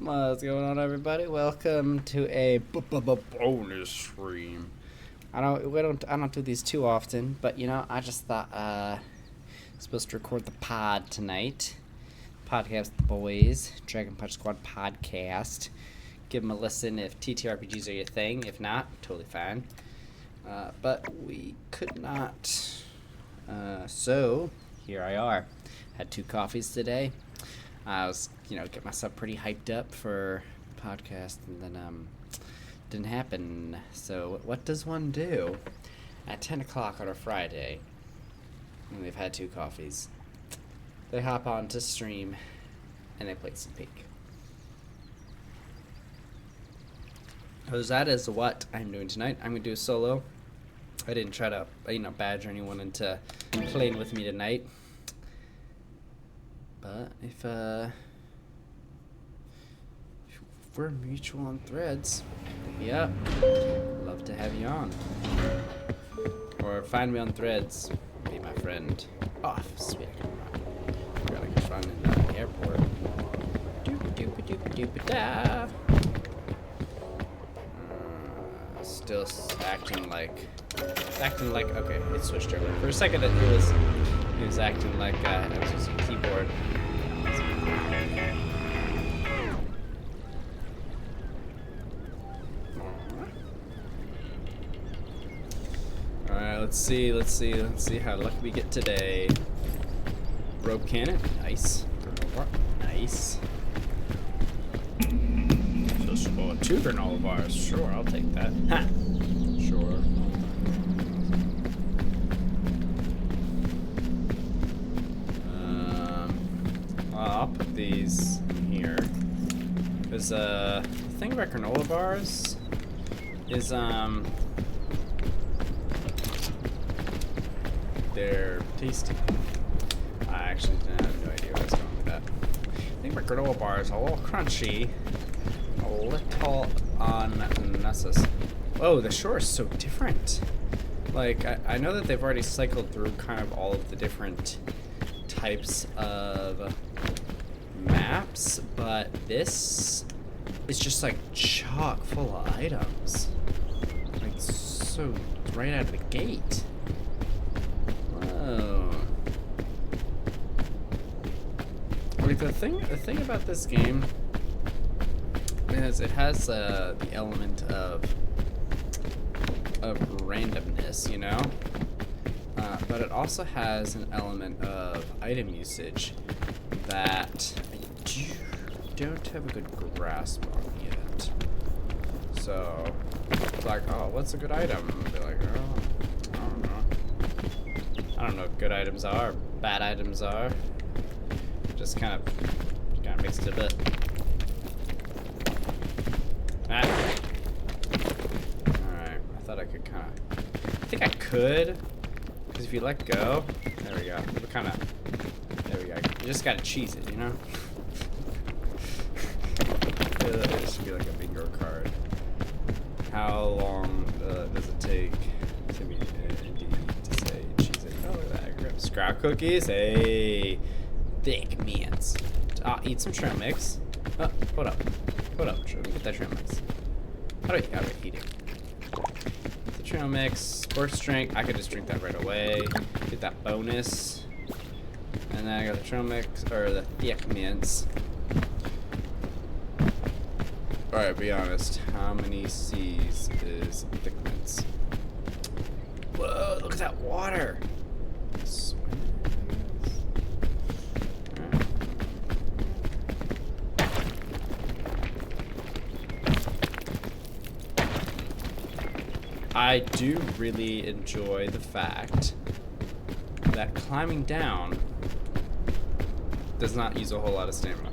What's going on, everybody? Welcome to a bonus stream. I don't do these too often, but I just thought supposed to record the pod tonight. Podcast with the boys, Dragon Punch Squad podcast. Give them a listen if TTRPGs are your thing. If not, totally fine. But we could not. So here I are. Had 2 coffees today. I was, get myself pretty hyped up for the podcast, and then didn't happen. So what does one do at 10 o'clock on a Friday when they've had 2 coffees? They hop on to stream, and they play some Peak. So that is what I'm doing tonight. I'm going to do a solo. I didn't try to, badger anyone into playing with me tonight. But if we're mutual on threads, yeah, love to have you on. Or find me on threads, be my friend. Oh, sweet. Gotta get fun in the airport. Doop-a-doop-a-doop-a-doop-a-da. Still acting like, okay, it switched over. For a second, it was acting like I was using a keyboard. Alright, let's see how lucky we get today. Rope cannon, nice. Nice. Oh, 2 granola bars, sure, I'll take that. Ha! Sure. I'll put these in here. Because the thing about granola bars is they're tasty. I actually have no idea where I was going with that. The thing about granola bars are a little crunchy, a little unnecessary. Whoa, the shore is so different. Like, I know that they've already cycled through kind of all of the different types of maps, but this is just like chock full of items. Like, so right out of the gate. Whoa. Like, the thing about this game is it has the element of randomness, but it also has an element of item usage that I don't have a good grasp on yet. So it's like, oh, what's a good item? I'll be like, oh, I don't know. I don't know what good items are, bad items are. Just kind of mixed it a bit. Ah. Alright, I thought I could I think I could, because if you let go, there we go. There we go. You just gotta cheese it, It should be like a bingo card. How long does it take to me to say cheese it? Oh, look at that. Scrap cookies? Hey, thick mints. Eat some trail mix. Oh, hold up. Get that trail mix. How do I heat it? The trail mix, sports drink. I could just drink that right away. Get that bonus. And then I got the trail mix, or the thick mints. Alright, be honest. How many C's is thick mints? Whoa, look at that water! I do really enjoy the fact that climbing down does not use a whole lot of stamina.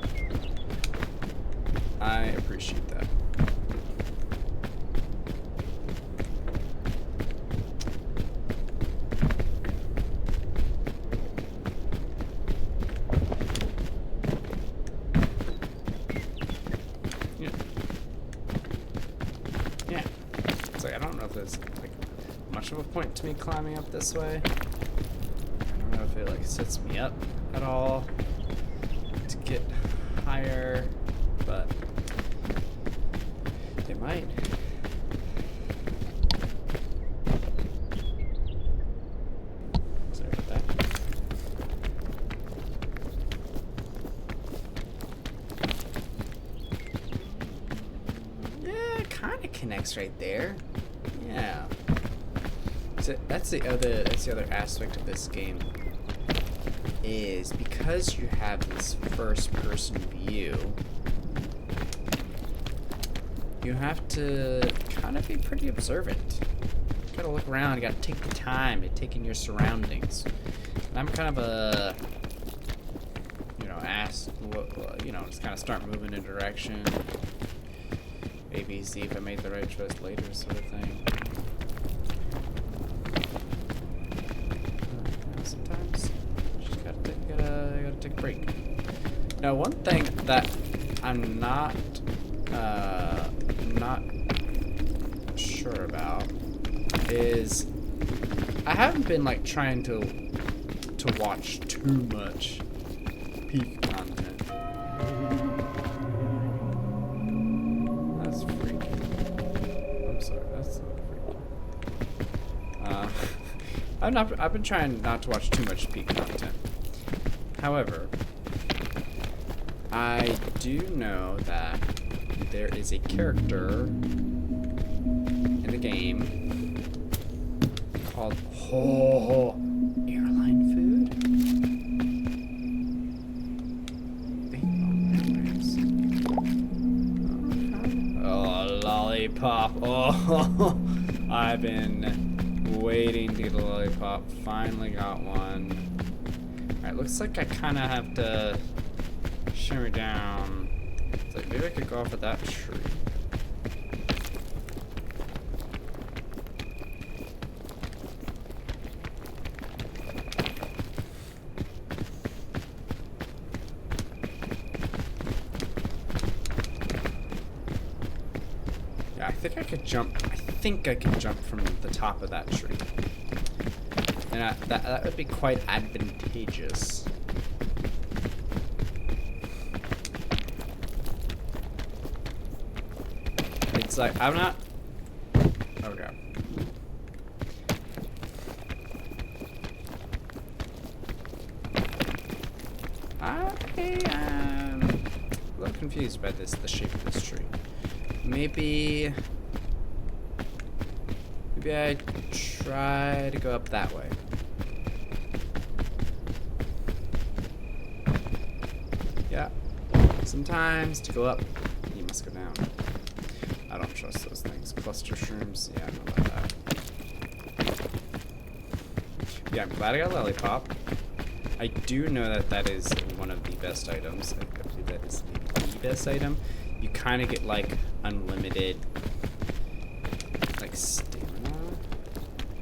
I appreciate that. Yeah. It's like, I don't know if there's like much of a point to me climbing up this way. I don't know if it like sets me up at all to get higher, but might. Sorry about that. Yeah, it kind of connects right there. Yeah. So that's the other aspect of this game. Is because you have this first-person view, you have to kind of be pretty observant. You gotta look around, you gotta take the time to take in your surroundings. And I'm kind of a, just kind of start moving in a direction. Maybe see if I made the right choice later, sort of thing. Sometimes you just gotta take a break. Now, one thing that I'm not sure about is I haven't been like trying to watch too much peak content. That's freaky. I'm sorry, that's so freaky. I've been trying not to watch too much peak content. However, I do know that there is a character in the game called Airline Food. Oh, lollipop. Oh, I've been waiting to get a lollipop. Finally got one. Alright, looks like I kind of have to shimmer down. It's like maybe I could go off of that tree. Yeah, I think I could jump. I think I could jump from the top of that tree. And that would be quite advantageous. It's like, I'm not... Okay. I'm a little confused by the shape of this tree. Maybe I try to go up that way. Yeah. Sometimes to go up, you must go down. I don't trust those things. Cluster shrooms, yeah, I know about that. Yeah, I'm glad I got a lollipop. I do know that that is one of the best items. I believe that is the best item. You kind of get like unlimited, like stamina,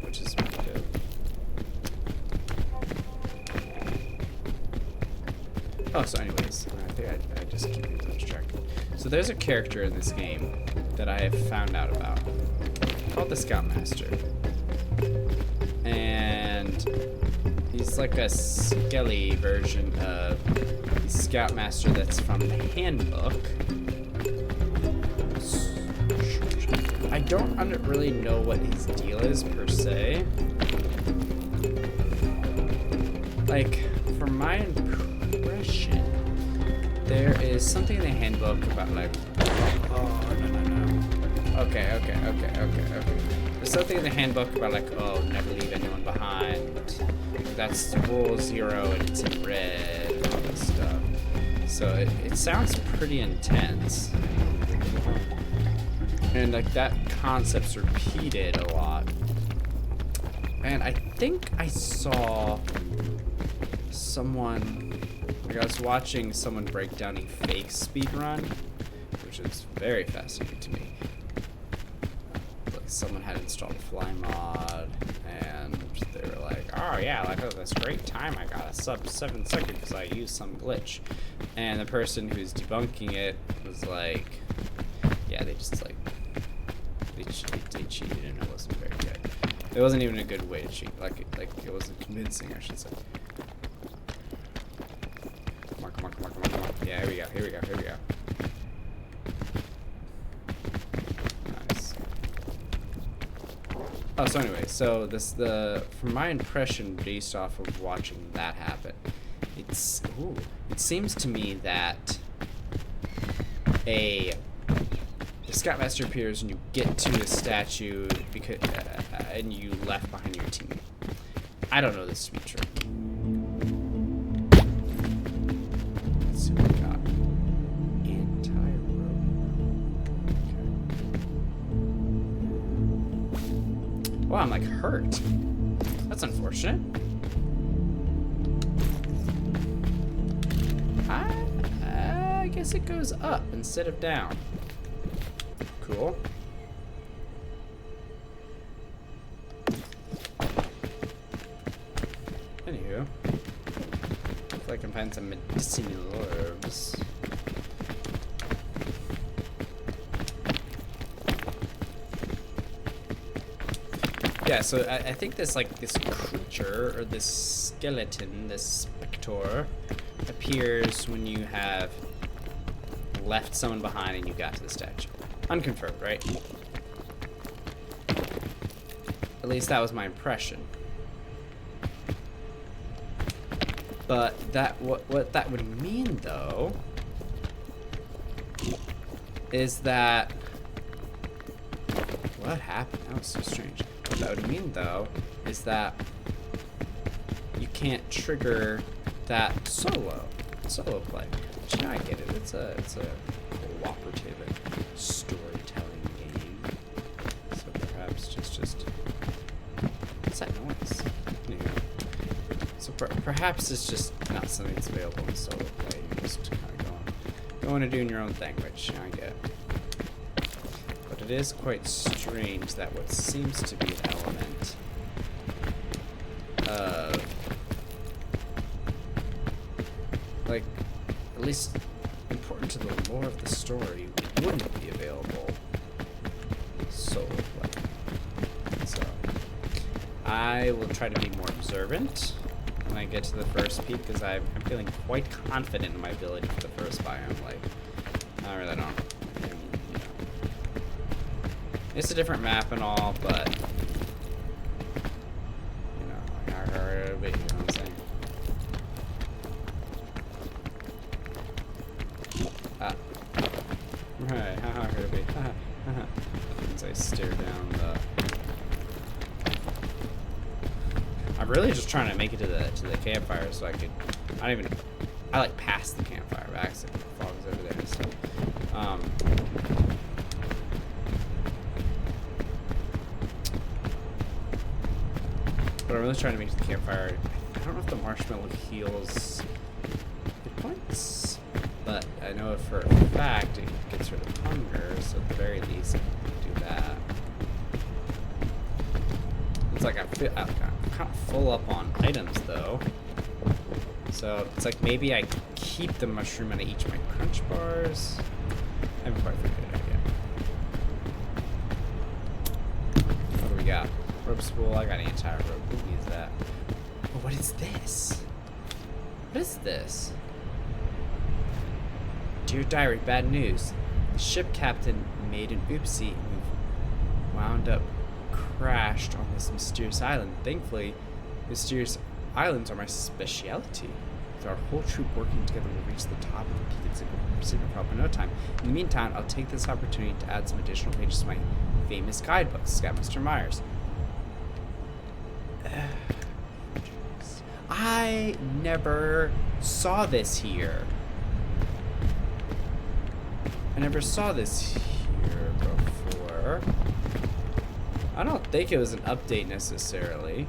which is really good. Oh, so anyways, I think I just keep you distracted. So there's a character in this game that I have found out about called the Scoutmaster. And he's like a skelly version of the Scoutmaster that's from the handbook. I don't really know what his deal is per se. Like, from my impression, there is something in the handbook about like, oh, no. Okay. There's something in the handbook about like, oh, never leave anyone behind. That's rule 0 and it's in red and all this stuff. So it sounds pretty intense. And like that concept's repeated a lot. And I think I saw someone, like I was watching someone break down a fake speedrun, which is very fascinating to me. Like someone had installed a fly mod, and they were like, oh yeah, like oh, this great time I got a sub 7 second because I used some glitch. And the person who's debunking it was like, yeah, they just like, they cheated and it wasn't very good. It wasn't even a good way to cheat. Like it wasn't convincing, I should say. Come on. Yeah, here we go. Oh, so anyway, so from my impression based off of watching that happen, it seems to me that the Scoutmaster appears when you get to the statue because and you left behind your teammate. I don't know this to be true. Let's see what we got. Anti-rope. Okay. Wow, I'm like hurt. That's unfortunate. I guess it goes up instead of down. Cool. Anywho, if I can find some medicinal herbs. Yeah, so I think this creature or this skeleton, this spectre, appears when you have left someone behind and you got to the statue. Unconfirmed, right? At least that was my impression. But what that would mean though is that what happened? That was so strange. What that would mean though is that you can't trigger that solo play. But you know, I get it. It's a cooperative storytelling game. So perhaps just what's that noise? Anyway. So perhaps it's just not something that's available in solo play. You're just kind of going and doing your own thing, which I get. But it is quite strange that what seems to be an element of, like, at least important to the lore of the story wouldn't be available solo play. So I will try to be more observant when I get to the first peak, because I'm feeling quite confident in my ability for the first biome. Like, I really don't. I mean, you know, it's a different map and all, but you know, I heard a bit. You know what I'm saying? Right. Haha, heard a bit. As I stare down the. I'm really just trying to make it to the campfire so I could. I like past the campfire, but accidentally the fog's over there and stuff. But I'm really trying to make it to the campfire. I don't know if the marshmallow heals hit points, but I know for a fact it gets rid of hunger, so at the very least I can do that. It's like I'm kind of full up on items though, so it's like maybe I keep the mushroom and I eat my crunch bars. I haven't quite figured it out yet. What do we got? Rope spool. I got an entire rope. Who needs that? Oh, what is this? What is this? Dear diary, bad news. The ship captain made an oopsie and we've wound up crashed on this mysterious island. Thankfully, mysterious islands are my specialty. With our whole troop working together, we'll reach the top of the peak and signal for help in no time. In the meantime, I'll take this opportunity to add some additional pages to my famous guidebook, Scoutmaster Myers. I never saw this here. I never saw this here before. I don't think it was an update necessarily,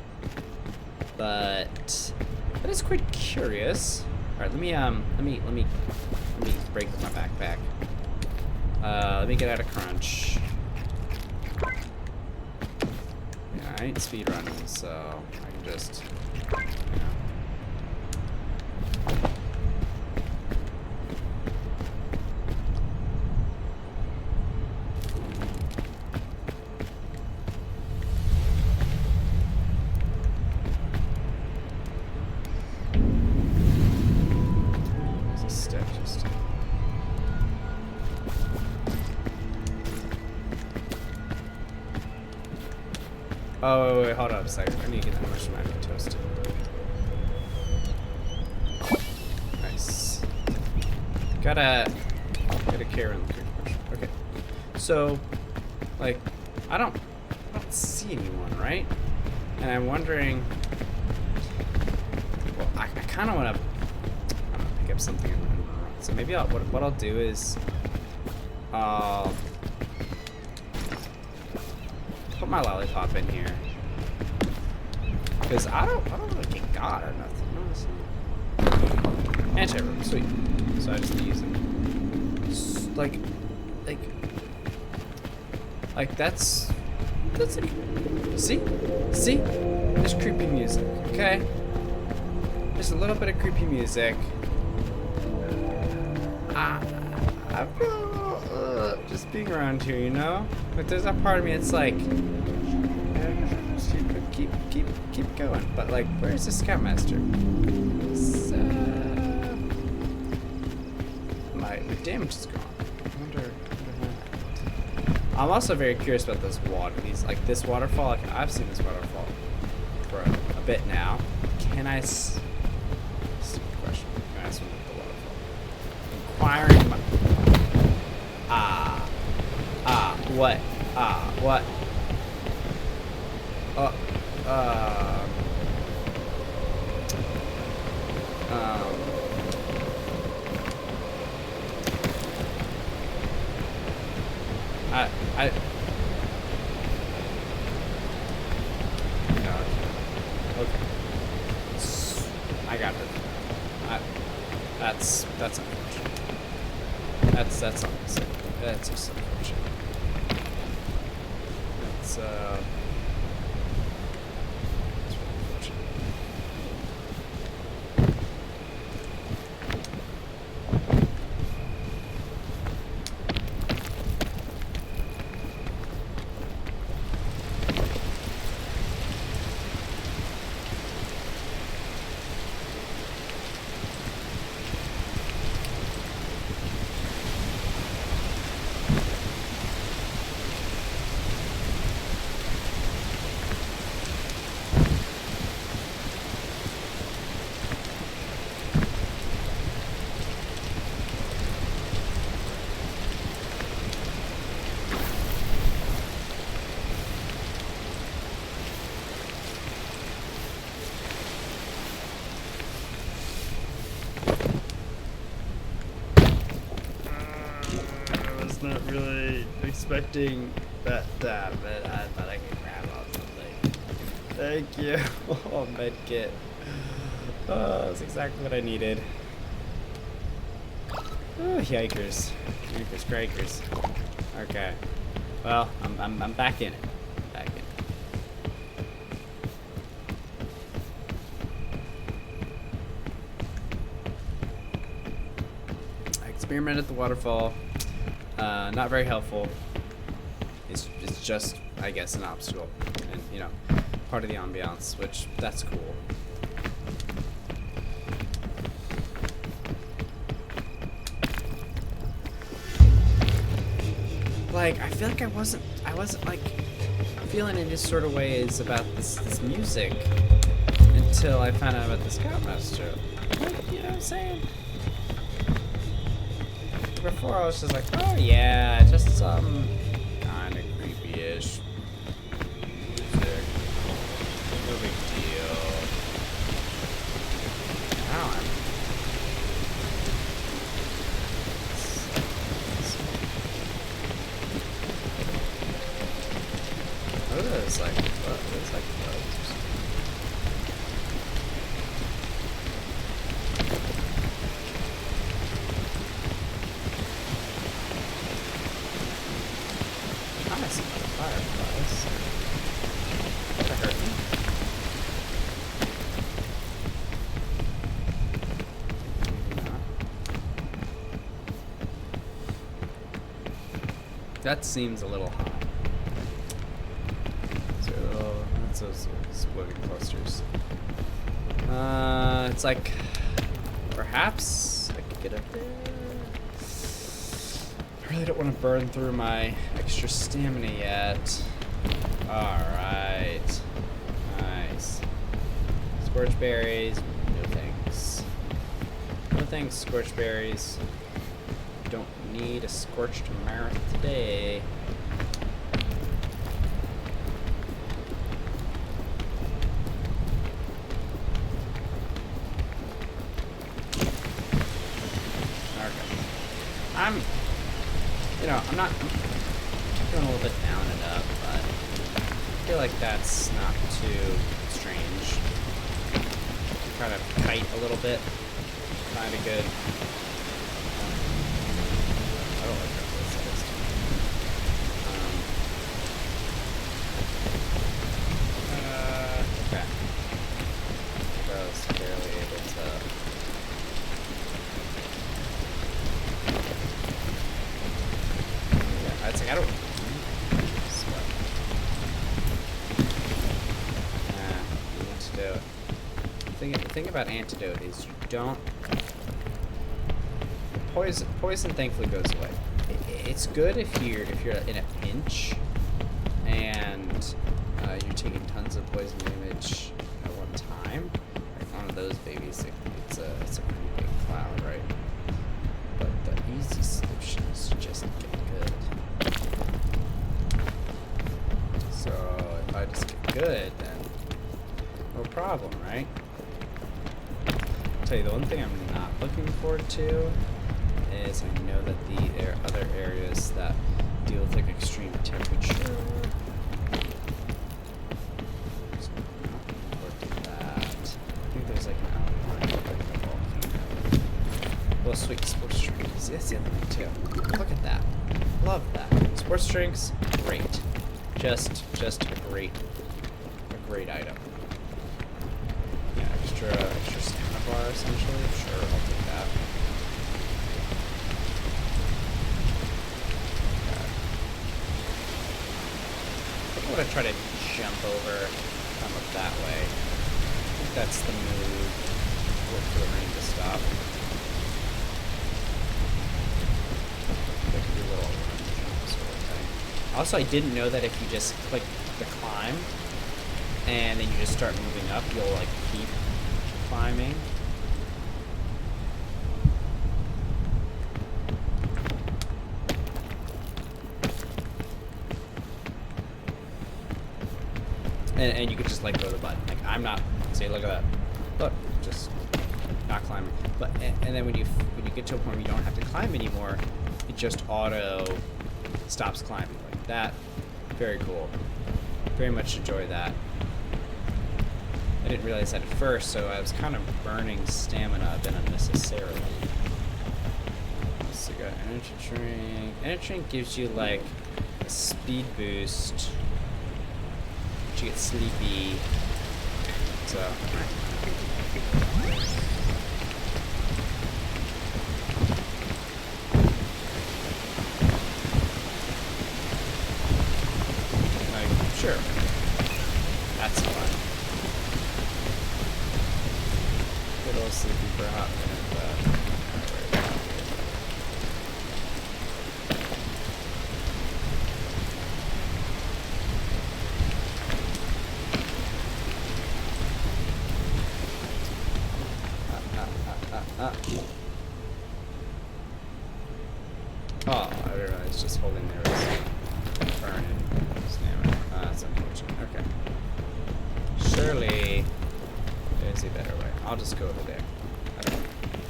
but that is quite curious. All right, let me break my backpack. Let me get out of crunch. Yeah, I ain't speed running, so I can just, you know. Oh, wait, hold up a second. I need to get that mushroom out toasted. Nice. Gotta carry around the creek mushroom. Okay. So, like, I don't see anyone, right? And I'm wondering. Well, I kind of want to pick up something and run. So maybe what I'll do is put my lollipop in here because I don't really get God or nothing. Honestly. Anti-room, sweet. So I just need to use it. Like that's a, see, there's creepy music. Okay, there's a little bit of creepy music. I feel just being around here, you know. But there's that part of me. It's like keep going. But like, where's the Scoutmaster? My damage is gone. I wonder I'm also very curious about this water. This waterfall. Like, I've seen this waterfall for a bit now. Can I? Stupid question. Can I swim with the waterfall? Inquiring. What? What? No. Okay. I got it. That's unfortunate. That's unfortunate. That's just unfortunate. It's really unfortunate. Not really expecting that to happen. I thought I could grab on something. Thank you. Oh, medkit. Oh, that's exactly what I needed. Oh, yikers. Yikers, crikers. Okay. Well, I'm back in it. Back in it. I experimented at the waterfall. Not very helpful. It's just, I guess, an obstacle, and you know, part of the ambiance, which that's cool. Like, I feel like I wasn't like feeling any sort of ways about this music until I found out about the Scoutmaster. Like, you know what I'm saying? Before I was just like, oh yeah, just some kind of creepy-ish music. No big deal. Now I'm. What are those like? What? It's like bugs or something. Fireflies. That hurt me. Maybe not. That seems a little hot. So that's those exploding clusters. It's like perhaps I could get up there. I really don't want to burn through my extra stamina yet. Alright. Nice. Scorch berries. No thanks. No thanks, scorch berries. Don't need a scorched Marth today. I'm not doing a little bit down and up, but I feel like that's not too strange. Kind of kite a little bit, kind of good. I don't like how close that is to me. Okay. I was barely able to. It's like, I don't. Antidote. The thing about antidote is you don't. Poison thankfully goes away. It's good if you're in a pinch and you're taking tons of poison damage at one time. Like one of those babies, it's a pretty big cloud, right? But the easy solution is just get good. So if I just get good, then no problem, right? I'll tell you, the one thing I'm not looking forward to is I know that there are other areas that deal with like extreme temperature. So I'm not looking forward to that. I think there's like an outline of like a volcano. Well, sweet sports drinks. That's the other thing too. Look at that. Love that. Sports drinks, great. Just a great item. Yeah, extra stamina bar essentially. Sure, I'll take that. I think I'm gonna try to jump over, come up that way. I think that's the move. Look for the rain to stop. There could be a little run jump sort of thing. Also, I didn't know that if you just click the climb and then you just start moving up, you'll like keep climbing. And you could just like throw the button. Like I'm not say look at that. Look, just not climbing. But and then when you get to a point where you don't have to climb anymore, it just auto stops climbing like that. Very cool. Very much enjoy that. I didn't realize that at first, so I was kind of burning stamina a bit unnecessarily. So I got energy drink. Energy drink gives you like a speed boost. But you get sleepy. So sure. That's fun. Good old sleepy for a hot minute, but Oh, I realized just holding there was burning stamina. That's unfortunate. Okay. Surely there's a better way. I'll just go over there. I don't know.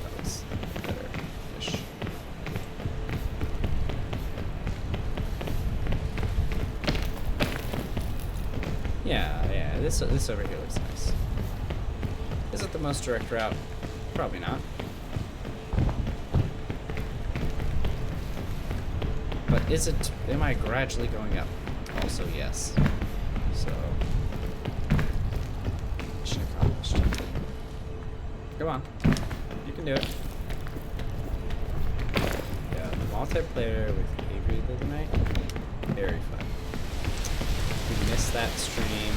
That was better-ish. Yeah, this over here looks nice. Is it the most direct route? Probably not. But is it, am I gradually going up? Also, yes. So, mission accomplished. Come on. You can do it. Yeah, multiplayer with Avery the other night. Very fun. If you missed that stream,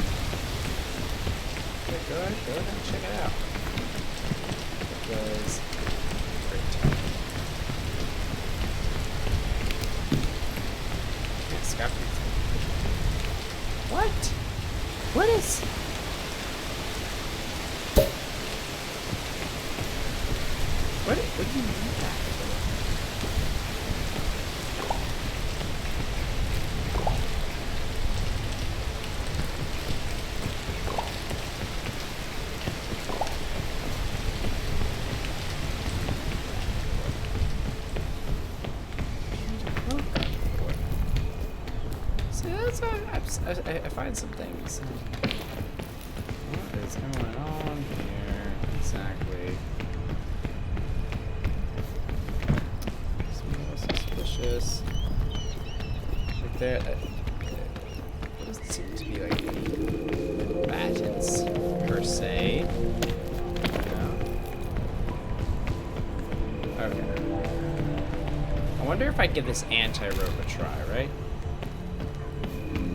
go ahead and check it out. It was great. Yeah, Scott. What? What is... What do you mean that? I find some things. What is going on here exactly? It's a little suspicious. Like there doesn't seem to be like any badges per se. No. Okay. I wonder if I give this anti-rope a try, right?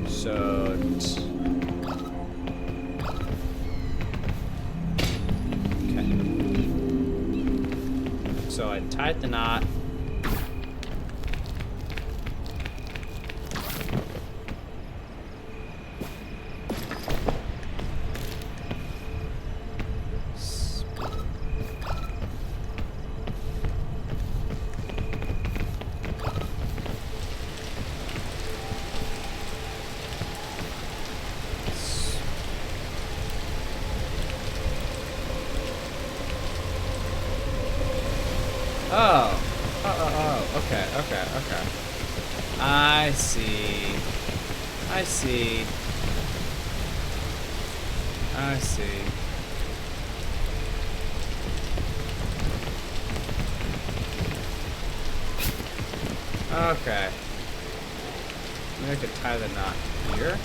So okay. So I tied the knot. Okay. I see. Okay. Maybe I could tie the knot here.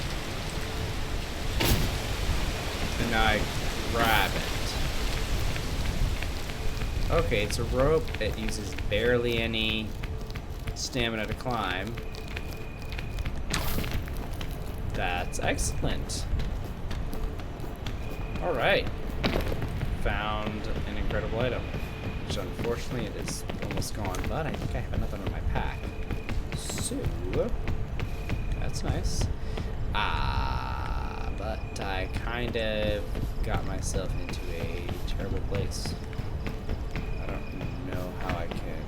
And I grab it. Okay, it's a rope that uses barely any stamina to climb. That's excellent. Alright. Found an incredible item. Which unfortunately it is almost gone, but I think I have another in my pack. So that's nice. But I kind of got myself into a terrible place. I don't know how I can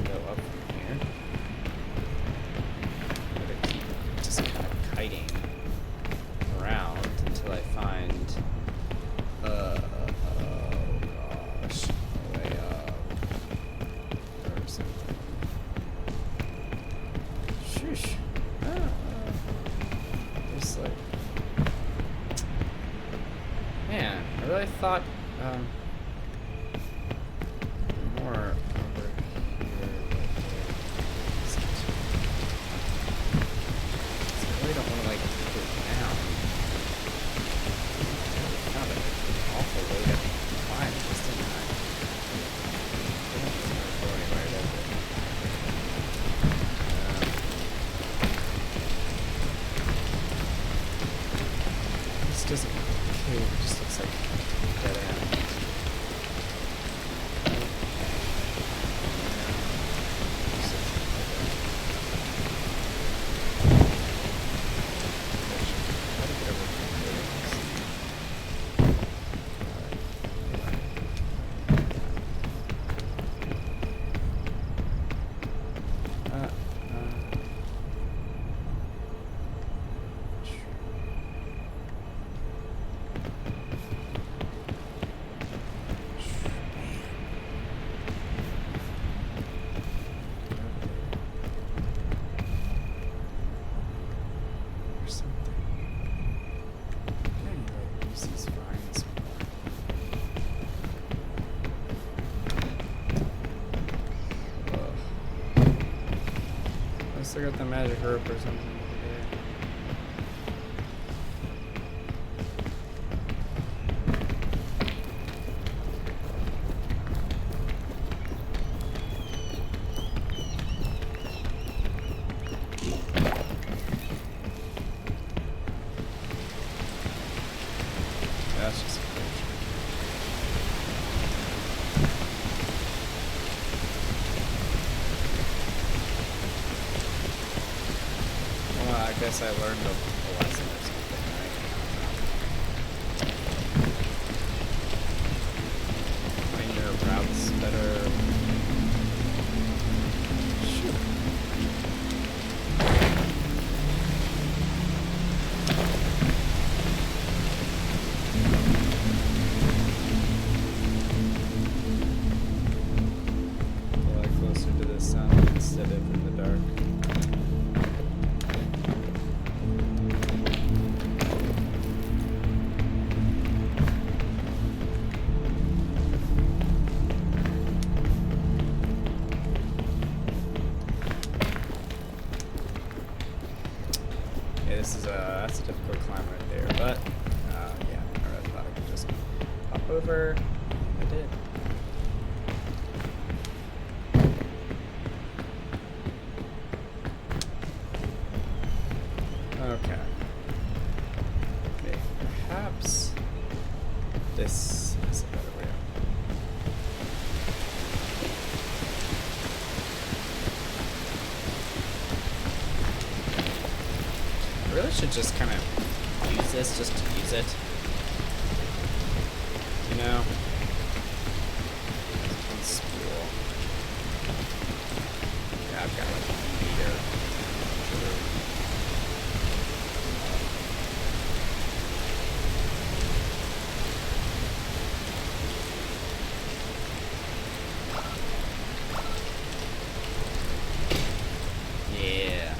go up from here. I'm gonna keep just kind of kiting around until I find oh gosh, a way up or something. Sheesh. Just like, man, I really thought more over here. I really don't want to like go down. Found an awful way to climb this, didn't I? Don't go anywhere, does it? This doesn't cave, it just looks like dead end. I got the magic rope or something over there. That's just a picture. I guess I learned a lesson or Yeah, this is that's a difficult climb right there, but yeah, I really thought I could just hop over. I did. Okay. Okay, perhaps this is a better way up. I really should just kind of use this just to use it. You know? One spool. Yeah, I've got like a meter. Yeah.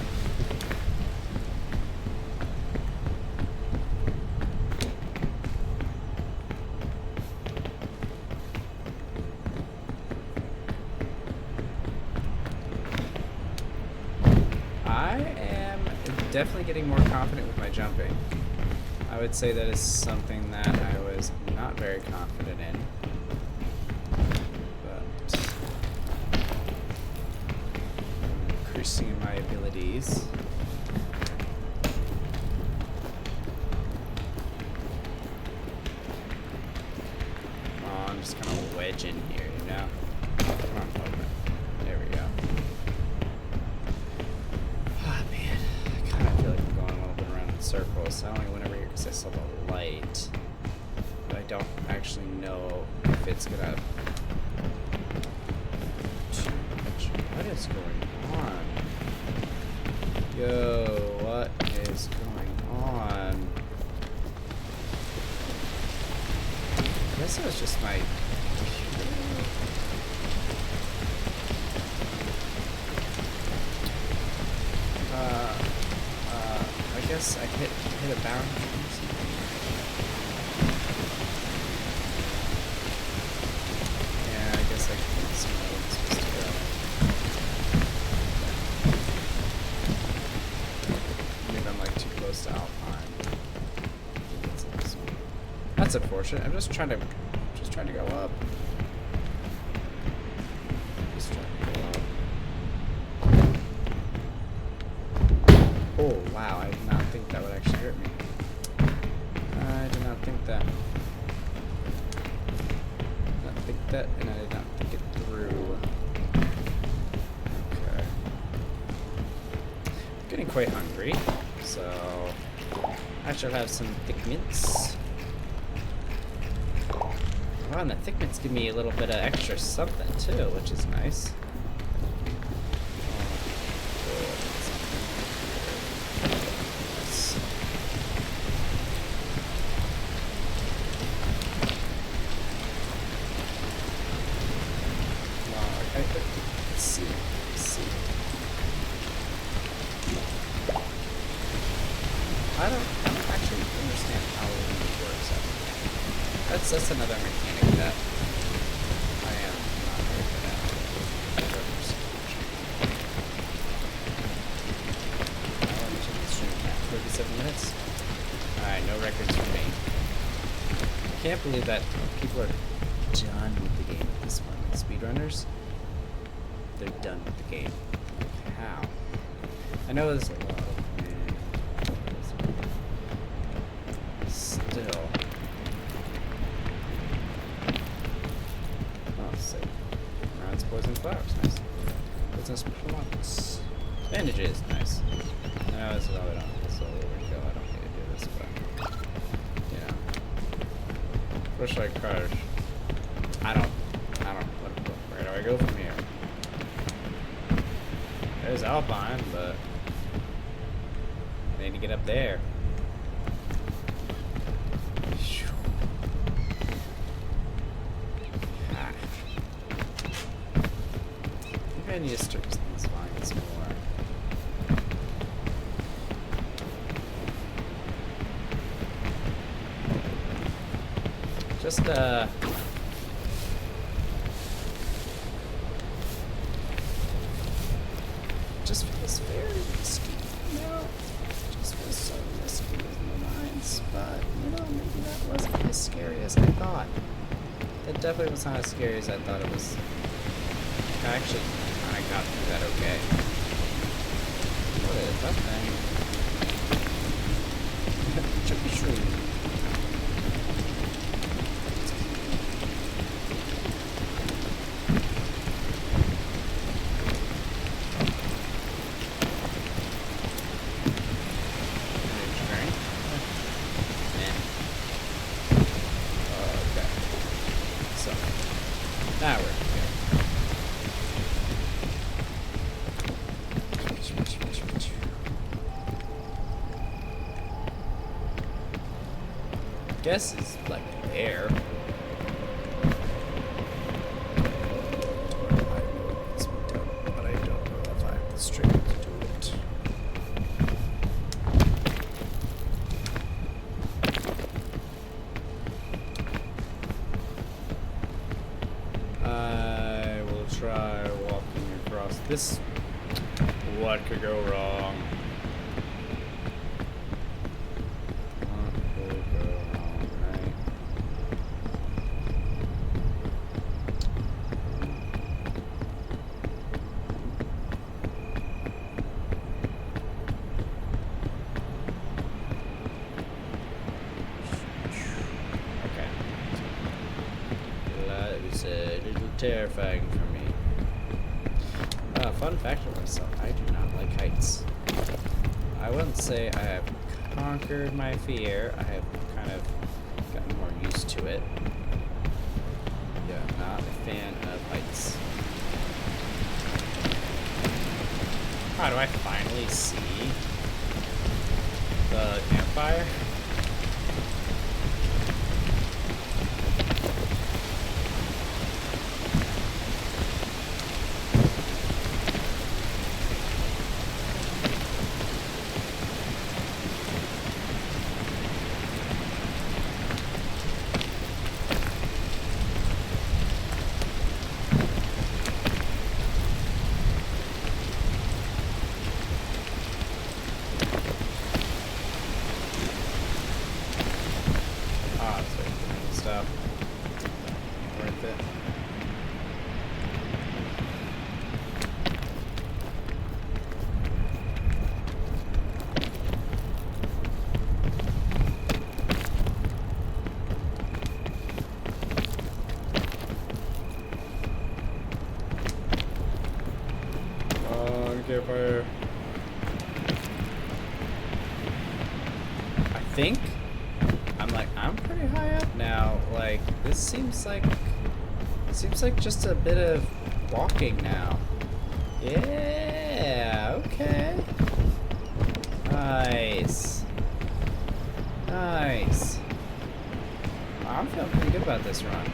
I am definitely getting more confident with my jumping. I would say that is something that I was not very confident in. But I'm increasing in my abilities. Oh, I'm just gonna wedge in here, you know? Come on, open. There we go. Oh man, I kind of feel like I'm going a little bit around in circles. I only went over here because I saw the light. But I don't actually know if it's gonna... What is going on? Yo, what is going on? I guess it was just my... I guess I hit a boundary. Yeah, I guess I can't see where I'm supposed to go. Maybe I'm like too close to Alpine. That's unfortunate. I'm just trying to go up. Just trying to go up. Oh wow, I did not think that would actually hurt me. I did not think that. And I did not think it through. Okay. I'm getting quite hungry, so I should have some thick mints. Wow, and the thick mints give me a little bit of extra something too, which is nice. Let's see. I don't actually understand how it works. That's another mechanic that I am not very good at. How long did this stream at? 37 minutes? Alright, no records for me. I can't believe that people are done with the game at this point. Like speedrunners, they're done with the game. How? I know there's a lot of still. Oh, sick. Rounds, poison, flowers. Nice. Business plugs. Bandages. Nice. No, this is all I don't. This is all overkill. I don't need to do this, but you know. Where should I crouch? I don't. Where do I go from here? There's Alpine, but I need to get up there. Maybe I need to start using these vines more. Just feels very risky, you know? Just feels scary as I thought. It definitely was not as scary as I thought it was. I actually kind of got through that okay. What is that thing? Trippy shroom. Now we're good. Guess it's like air. But I don't know if I'm straight to do it. I will try walking across this. What could go wrong? What could go wrong, right? Okay. That was a little terrifying for me. Fun fact of myself, I do not like heights. I wouldn't say I have conquered my fear. I have kind of gotten more used to it. Yeah, not a fan of heights. How do I finally see the campfire? Stuff. Worth it. Campfire. I think I'm pretty high up now. Like, this seems like just a bit of walking now. Yeah, okay. Nice. Nice. I'm feeling pretty good about this run.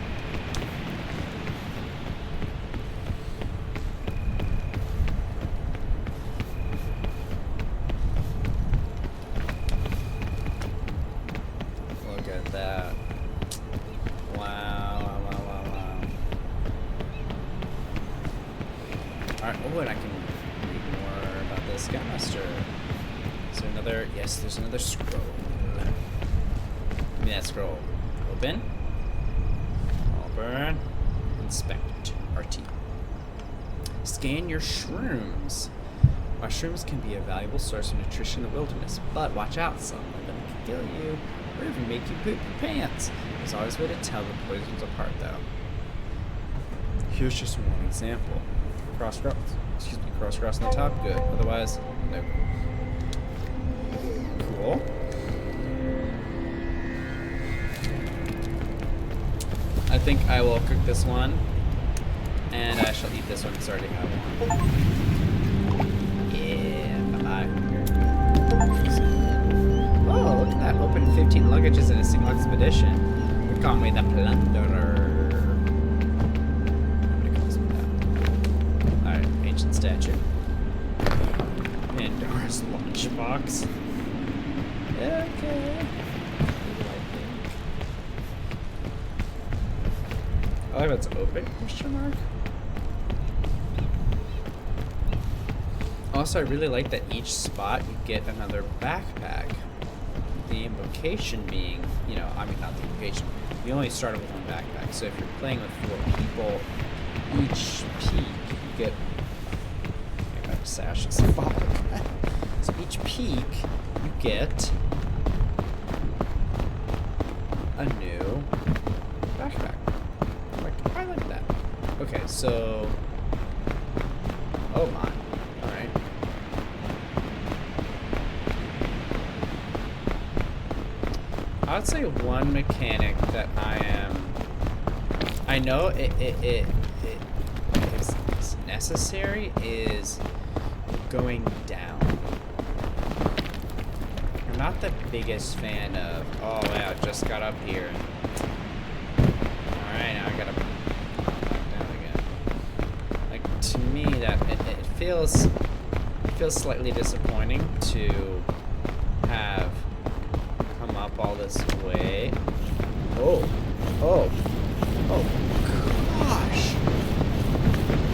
That. Wow. Alright, oh, and I can read more about the Scoutmaster. Is there another? Yes, there's another scroll. Give me that scroll. Open. Open. Inspect. RT. Scan your shrooms. Mushrooms can be a valuable source of nutrition in the wilderness, but watch out, some of them can kill you. Or even make you poop your pants. There's always a way to tell the poisons apart, though. Here's just one example. Cross-cross on the top, good. Otherwise, no. Cool. I think I will cook this one, and I shall eat this one because I already have one. Yeah, bye-bye. Oh, look at that. Open 15 luggages in a single expedition. We call me the Plunderer. Nobody calls me that. Alright, ancient statue. Pandora's lunchbox. Okay. I like it's open, question mark. Also, I really like that each spot you get another backpack. The implication being, you know, I mean, not the implication, you only started with one backpack. So if you're playing with 4 people, each peak you get. I got Sash's fog. So each peak you get a new backpack. I like that. Okay, so. Oh my. Alright. I would say one mechanic that I know it is necessary is going down. I'm not the biggest fan of, oh wow, just got up here. Alright, now I gotta back down again. Like, to me, that it feels slightly disappointing to have come up all this way. Oh gosh.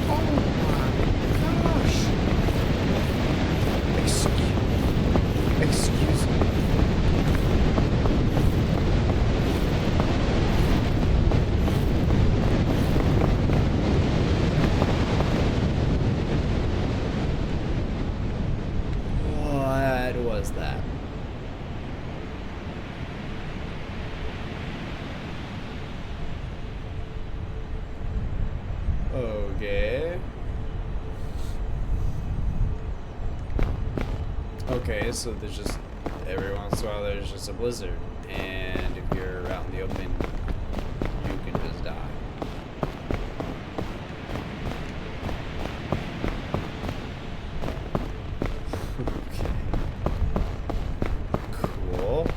Oh my gosh. Excuse me. What was that? Okay. Okay, so there's just, every once in a while there's just a blizzard, and if you're out in the open, you can just die. Okay. Cool.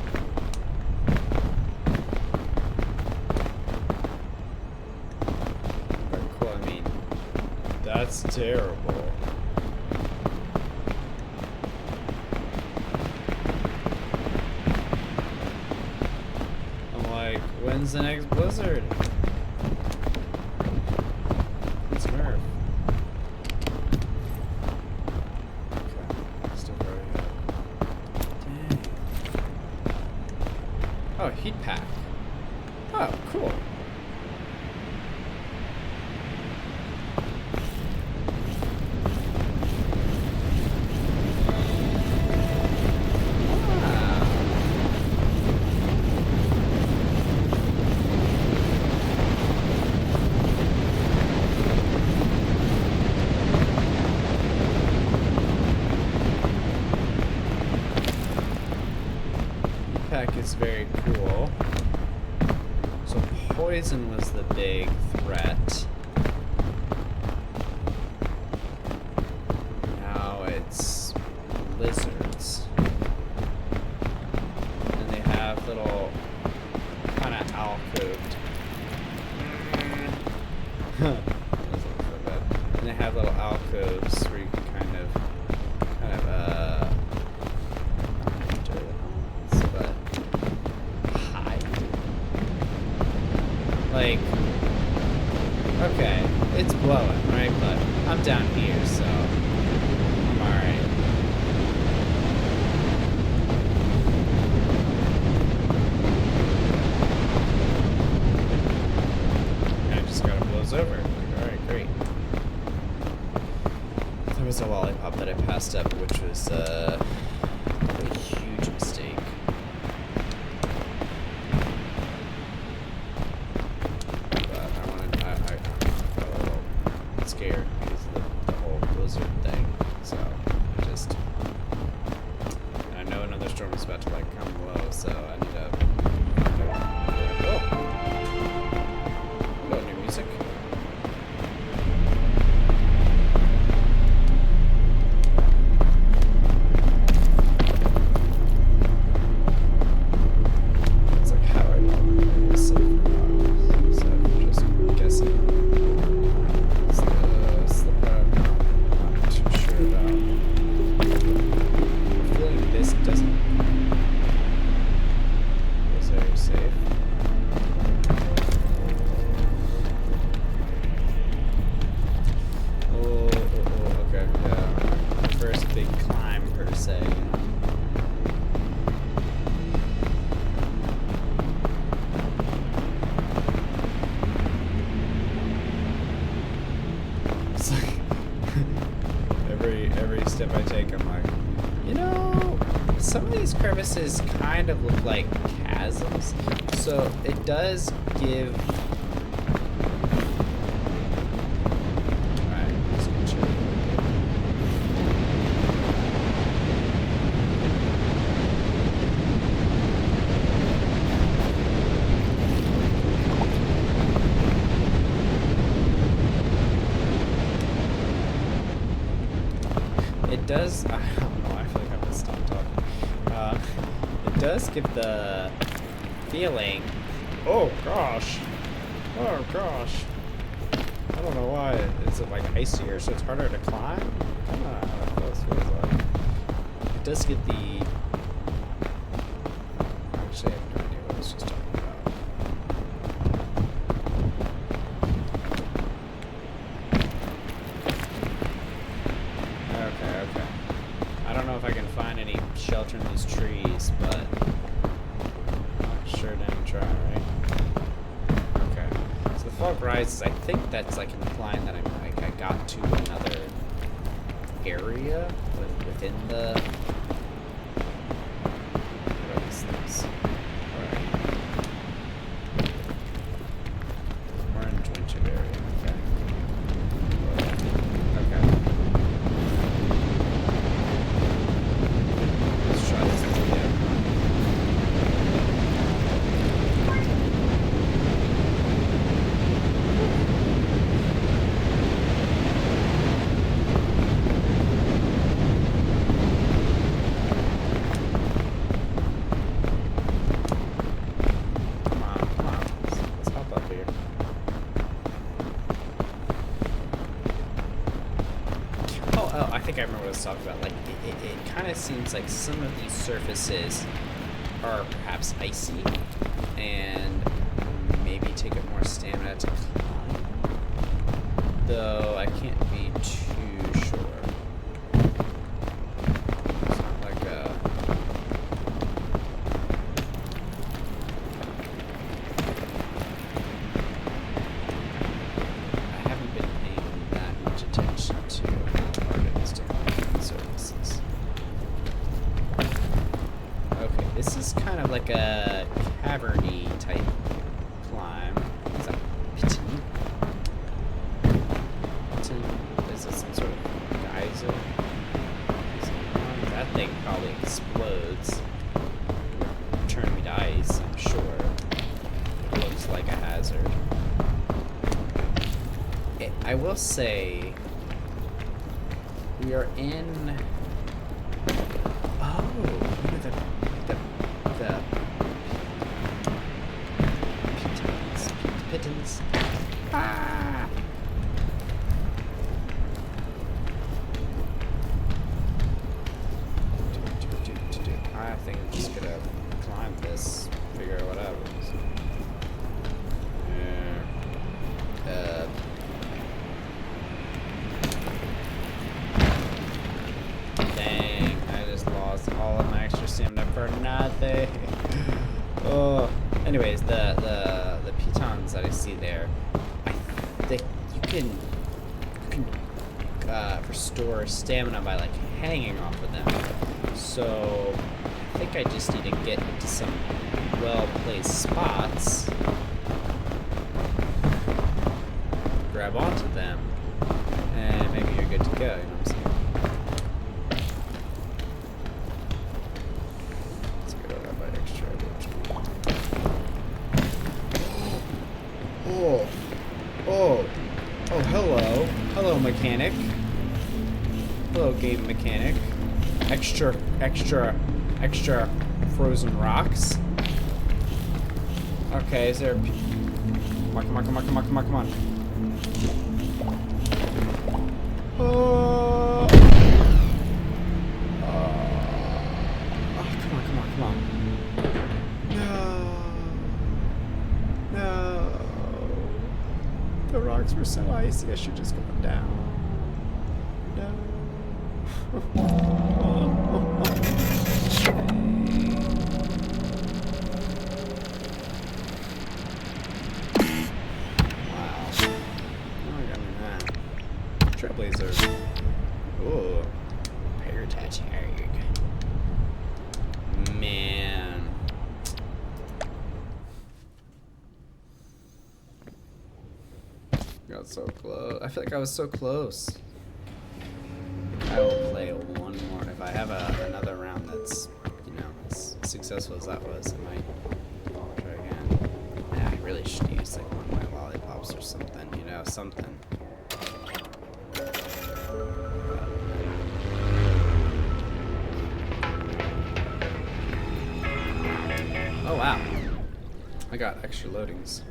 Very cool, I mean, that's terrible. When's the next blizzard? It's Murph. Okay, still very good. Dang. Oh, heat pack. Oh, cool. Is very cool. So poison was the big threat. Now it's lizards. And they have little kind of alcoved. And they have little alcoves where you can kind of like, okay, it's blowing, right? But I'm down here, so I'm alright. And it just kind of blows over. Like, alright, great. There was a lollipop that I passed up, which was a huge mistake. Scared because of the whole blizzard thing, so just, and I know another storm is about to like come below, so I need to new music. It's like how I know it's safe or not, so I'm just guessing. some of these crevices kind of look like chasms, so it does give... Alright, just gonna check. It does... I don't know, I feel like I'm gonna stop talking. It does give the feeling... Oh gosh! Oh gosh! I don't know why. Is it like icier so it's harder to climb? I don't know how that feels like. It does get the... Actually, I have no idea what I was just talking about. Okay. I don't know if I can find any shelter in these trees, but I'll sure dang try, right? Okay. So the fog rises. I think that's like implying that I got to another area within the... What are these things? Alright. Orange windshield area. Okay. Okay. Let's try this again. Come on. Let's hop up here. Oh, I think I remember what I was talking about. Like, it kind of seems like some of these surfaces are perhaps icy, and maybe take up more stamina to climb. Though I can't be too sure. It's not like a... I haven't been paying that much attention to how hard it is to climb surfaces. Okay, this is kind of like a caverny type climb. Is that piton? Is it some sort of geyser? That thing probably explodes. Turn me to ice, I'm sure. It looks like a hazard. I will say we are in... Oh, look at the pitons. Ah! I think I'm just gonna climb this, figure out what happens. Dang, I just lost all of my extra stamina for nothing. Oh, anyways, the pitons that I see there, I think you can restore stamina by like hanging off of them. So I think I just need to get into some well-placed spots, grab onto them, and maybe you're good to go. You know what I'm saying? Let's get over by extra. Oh, hello. Hello, mechanic. Hello, game mechanic. Extra frozen rocks. Okay, is there a... Come on. Oh, come on. No. The rocks were so icy, I should just go down. No. Trailblazer. Oh, pair tag. was so close. I feel like I was so close. I will play one more. If I have another round that's, you know, as successful as that was, I might try again. Yeah, I really should use like one of my lollipops or something, you know, something. Oh wow. I got extra loadings.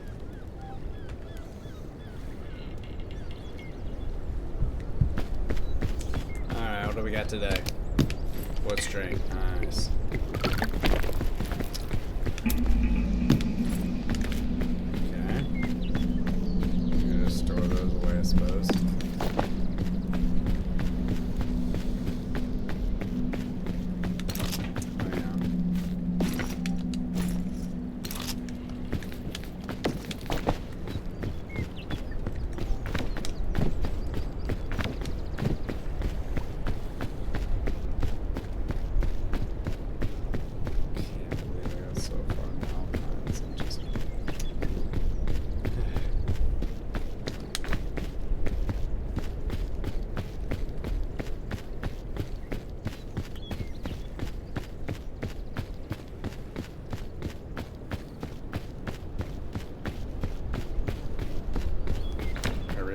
Alright, what do we got today? What string? Nice. Okay. I'm gonna store those away, I suppose.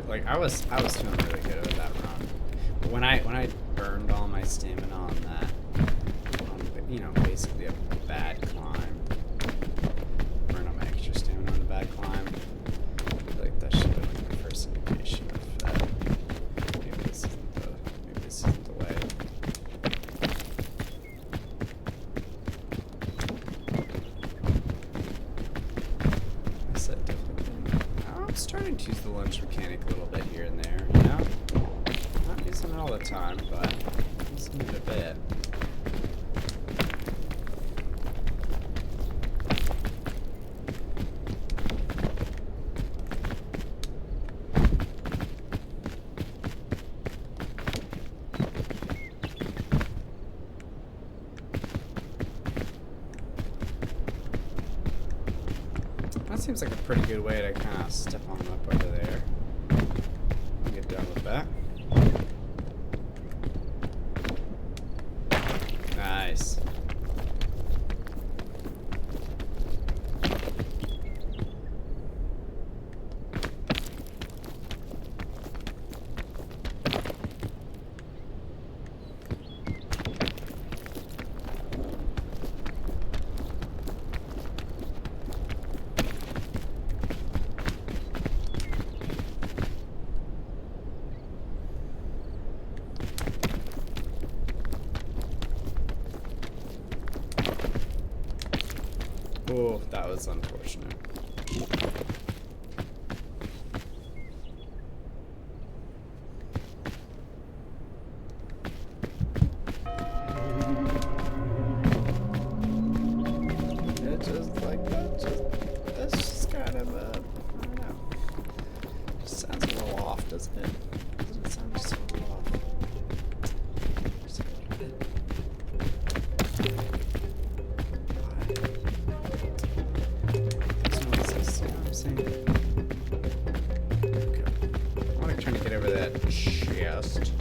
Like I was feeling really good with that run. But when I burned all my stamina on that, you know, basically a bad climb. Burned all my extra stamina on a bad climb. I feel like that should have been my first indication of that. Maybe this isn't the way. I said definitely. I'm starting to use the lunge mechanic a little bit here and there, you know? Not using it all the time, but using it a bit. That seems like a pretty good way to kind of step on up over there. I'll get done with that. Nice. Oh, that was unfortunate. It just like that's just kind of I don't know. It sounds a little off, doesn't it? Doesn't it sound just a little off? Just a little bit. Chest.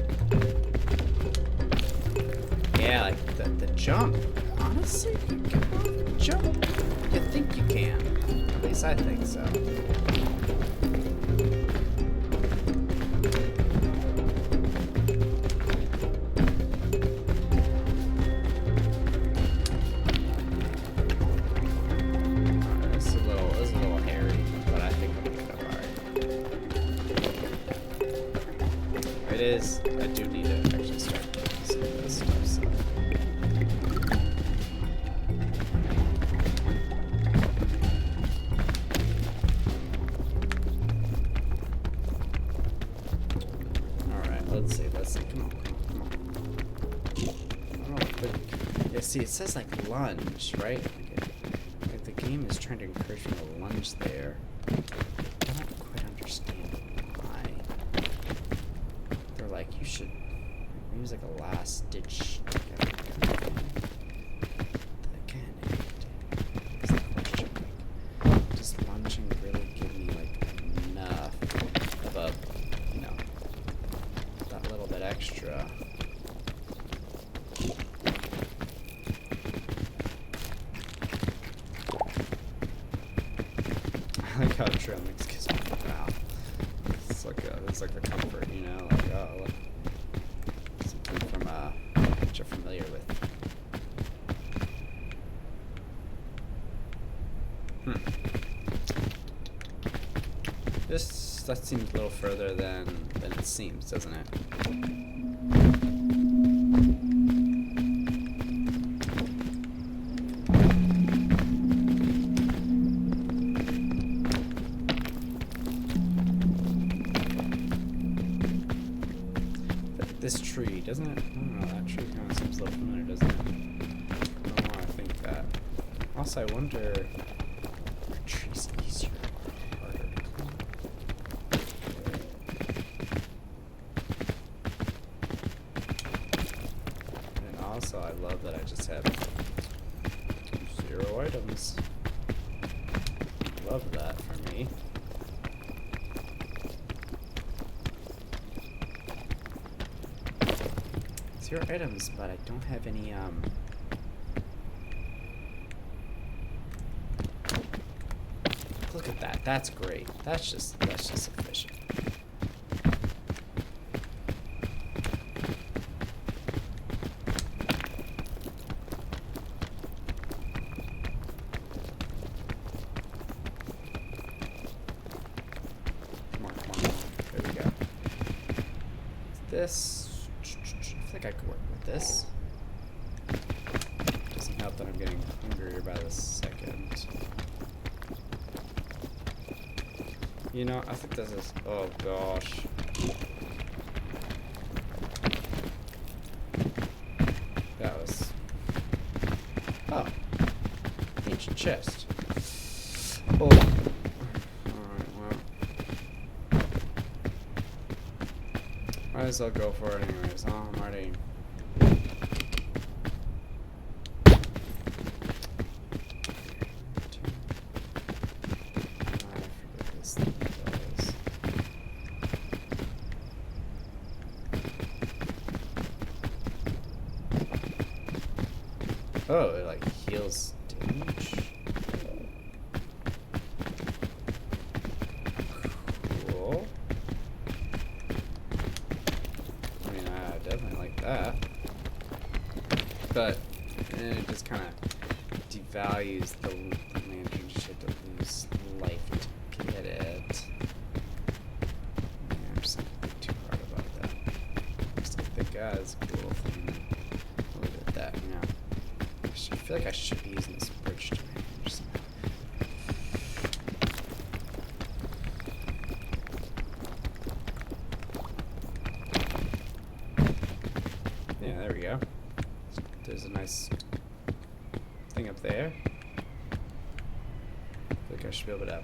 Yeah, like the jump. Honestly, you can get off the jump. You think you can. At least I think so. This is a little hairy, but I think I'm gonna get up alright. It is. I do need to actually start some of this stuff. So. All right. Let's see. Come on. I don't know. But, yeah. See, it says like lunge, right? Like the game is trying to encourage me to lunge there. I don't quite understand why. They're like, you should use like a last ditch. Again, is the question. Does lunging really give me like enough of a trail mix gives me wow. It's like a comfort, you know, like oh look, something from that you're familiar with. That seems a little further than it seems, doesn't it? This tree, doesn't it? I don't know, that tree kind of seems a little familiar, doesn't it? I don't know why I think that. Also, I wonder, are trees easier or harder to climb? And also, I love that I just have 0 items. Love that for me. 0 items, but I don't have any, Look at that. That's great. That's just efficient. Come on. There we go. This. I think I could work with this. Doesn't help that I'm getting hungrier by the second. You know, I think this is... Oh, gosh. That was... Oh. Ancient chest. Oh. Alright, well. Might as well go for it anyways. Oh, I'm already... Oh, it like heals damage. Cool. I mean, I definitely like that. But it just kind of devalues the lantern shit to lose life to get it. Yeah, I'm just not thinking too hard about that. I just think that's a cool thing. Look at that, you know. I feel like I should be using this bridge to range somehow. Yeah, there we go. There's a nice thing up there. I think I should be able to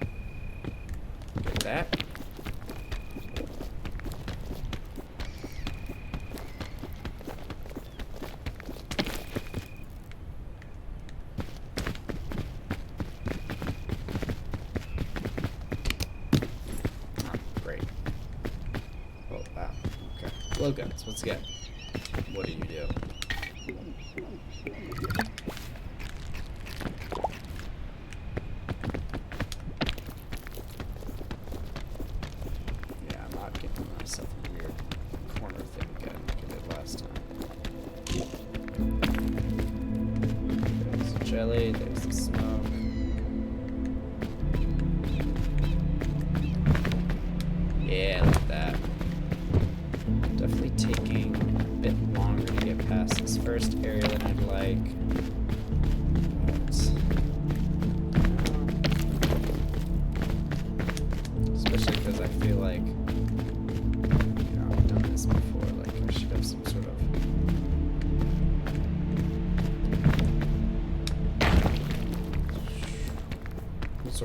get that. Blowguns, once again. What do you do? Yeah, I'm not getting myself in a weird corner thing again like I did last time. There's the jelly, there's the smoke. Yeah, look at that. Definitely taking a bit longer to get past this first area than I'd like. But, especially because I feel like, you know, I've done this before. Like, I should have some sort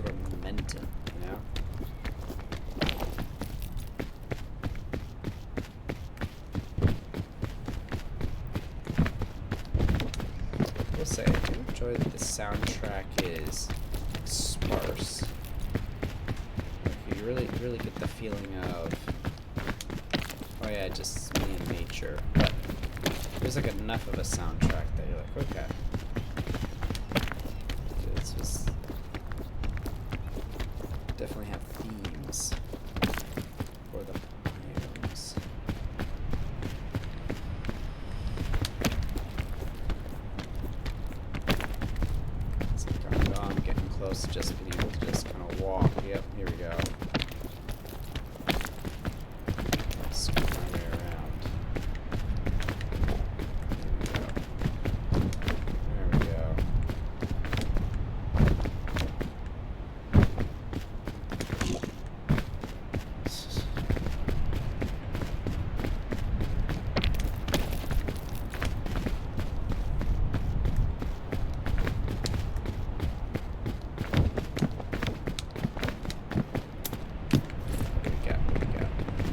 of momentum, you know? I will say, I do enjoy that the soundtrack is sparse. Like, you really get the feeling of, oh yeah, just me and nature. But there's like enough of a soundtrack that you're like, okay. It's just definitely have close to just being able to just kind of walk. Yep, here we go. Scoot my way around. There we go. There we go.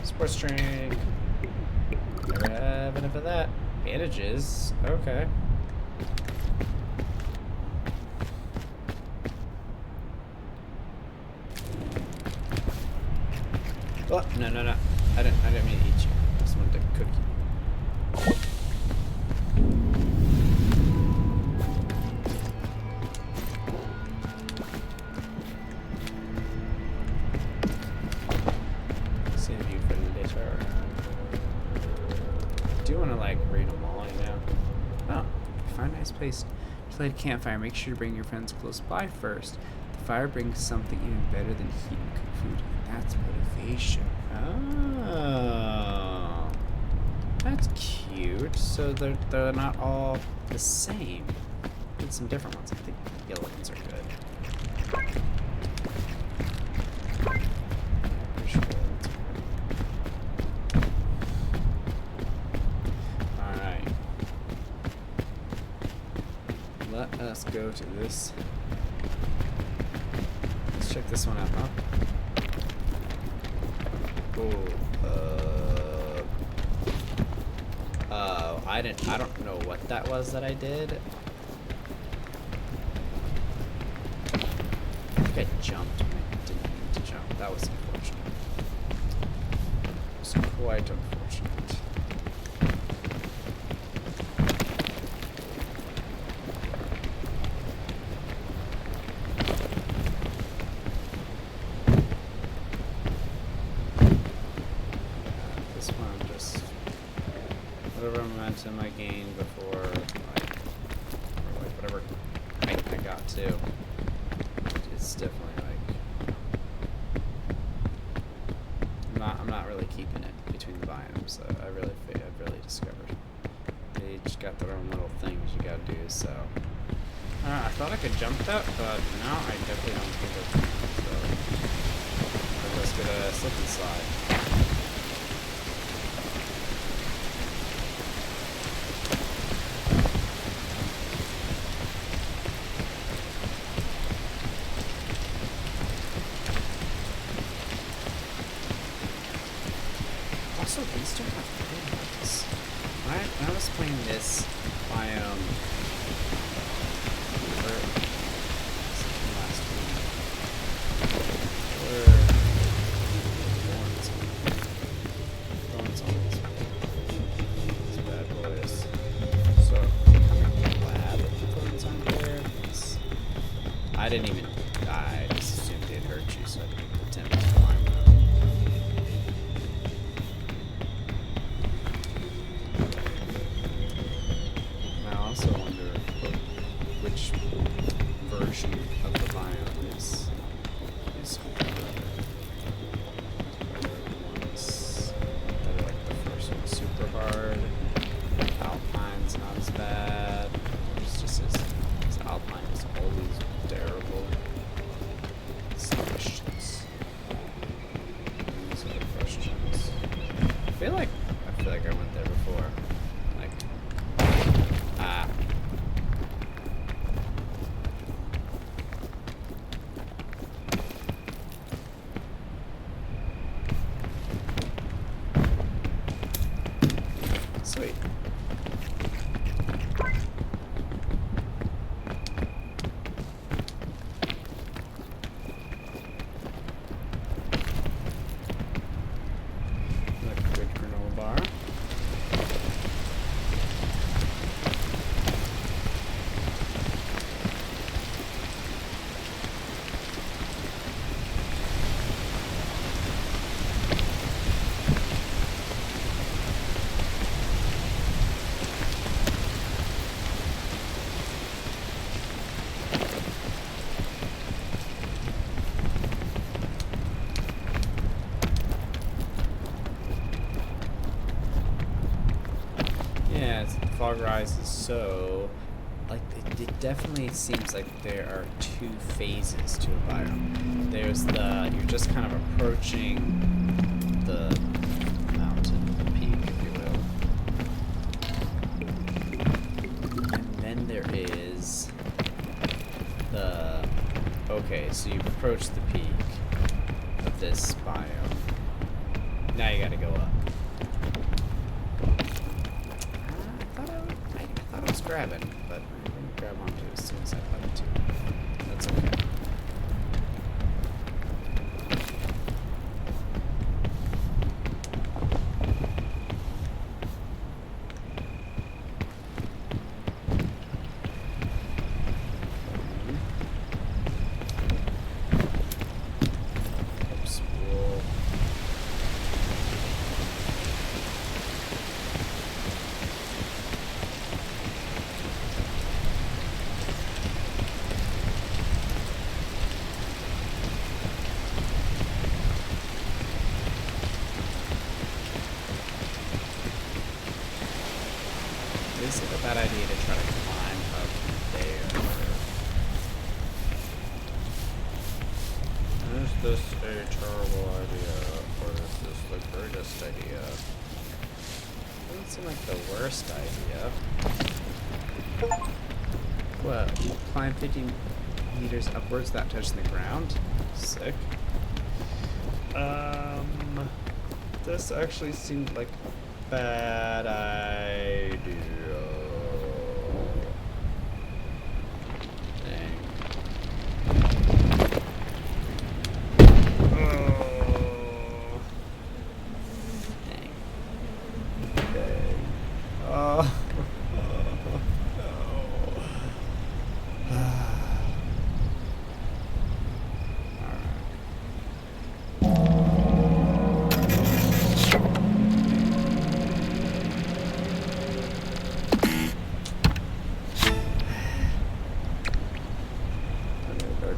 Sports drink. Never have enough of that. Bandages. Okay. Oh, no. I didn't mean to eat you. I just wanted to cook you. Save you for later. I do want to like read them all, you know. Oh, find a nice place to light a campfire. Make sure to bring your friends close by first. The fire brings something even better than heat and cooked food, and that's motivation. Oh, that's cute. So they're not all the same. Did some different ones. I think the yellow ones are good. Pretty sure that's good. All right. Let us go to this. Let's check this one out, huh? I don't know what that was that I did. I think I jumped when I didn't mean to jump. That was unfortunate. It was quite unfortunate. This one just whatever momentum I gained before, like whatever height I got to, it's definitely like I'm not really keeping it between the biomes. I've really discovered they just got their own little things you gotta do. So I thought I could jump that, but now I definitely don't think I can. So I'm just gonna slip and slide. Also, these don't have things. When I was playing this biome last week, thorns on these bad boys. So I'm glad that the thorns on there. I didn't even. I just assumed they'd hurt you, so I didn't even attempt to climb them. I also wonder which version of the biome is harder. Whether the ones that are like the first one super hard, Alpine's not as bad, or it's just as Alpine is always terrible. Some questions. These are the questions. I feel like I went there before. Like fog rises, so like it definitely seems like there are two phases to a biome. There's the you're just kind of approaching the mountain, the peak, if you will. And then there is the okay, so you've approached the peak of this biome. Now you gotta go up. I thought I was grabbing, but I didn't grab onto it as soon as I thought to. That's okay. Oops, whoa. Is it a bad idea to try to climb up there? Is this a terrible idea, or is this the greatest idea? Doesn't seem like the worst idea. What? Climb 50 meters upwards without touching the ground? Sick. This actually seemed like a bad idea.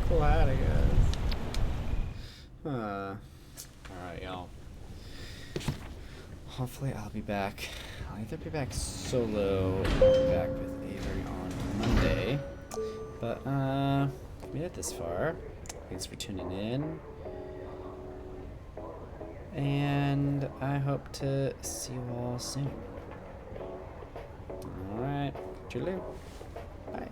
Glad, I guess. Alright, y'all. Hopefully I'll be back. I'll either be back solo or be back with Avery on Monday. But, made it this far. Thanks for tuning in. And I hope to see you all soon. Alright. Toodaloo. Bye.